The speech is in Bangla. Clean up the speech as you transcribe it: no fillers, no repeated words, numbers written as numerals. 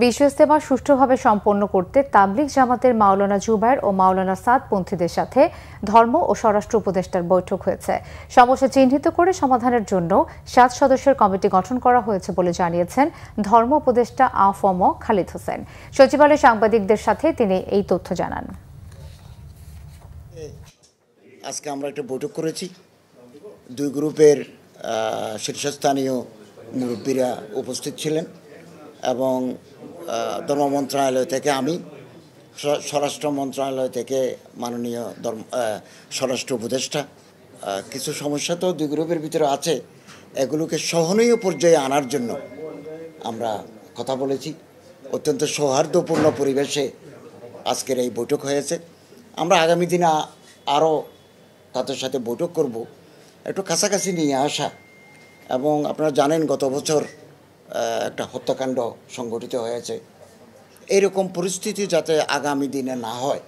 বিশ্ব ইজতেমা সুষ্ঠুভাবে সম্পন্ন করতে তাবলিগ জামাতের মাওলানা জুবায়ের ও মাওলানা সাদ পন্থীদের সাথে ধর্ম ও স্বরাষ্ট্র উপদেষ্টার বৈঠক হয়েছে। সমস্যা চিহ্নিত করে সমাধানের জন্য 7 সদস্যের কমিটি গঠন করা হয়েছে বলে জানিয়েছেন ধর্ম উপদেষ্টা আ.ফ.ম. খালিদ হোসেন। সচিবালয়ে সাংবাদিকদের সাথে তিনি এই তথ্য জানান। আজকে আমরা একটা বৈঠক করেছি। দুই গ্রুপের শীর্ষস্থানীয় মুরব্বীরা উপস্থিত ছিলেন এবং ধর্ম মন্ত্রণালয় থেকে আমি, স্বরাষ্ট্র মন্ত্রণালয় থেকে মাননীয় স্বরাষ্ট্র উপদেষ্টা। কিছু সমস্যা তো দুই গ্রুপের ভিতরে আছে, এগুলোকে সহনীয় পর্যায়ে আনার জন্য আমরা কথা বলেছি। অত্যন্ত সৌহার্দ্যপূর্ণ পরিবেশে আজকের এই বৈঠক হয়েছে। আমরা আগামী দিনে আরও তাদের সাথে বৈঠক করব, একটু কাছাকাছি নিয়ে আসা। এবং আপনারা জানেন গত বছর একটা হত্যাকাণ্ড সংঘটিত হয়েছে। এরকম পরিস্থিতি যাতে আগামী দিনে না হয়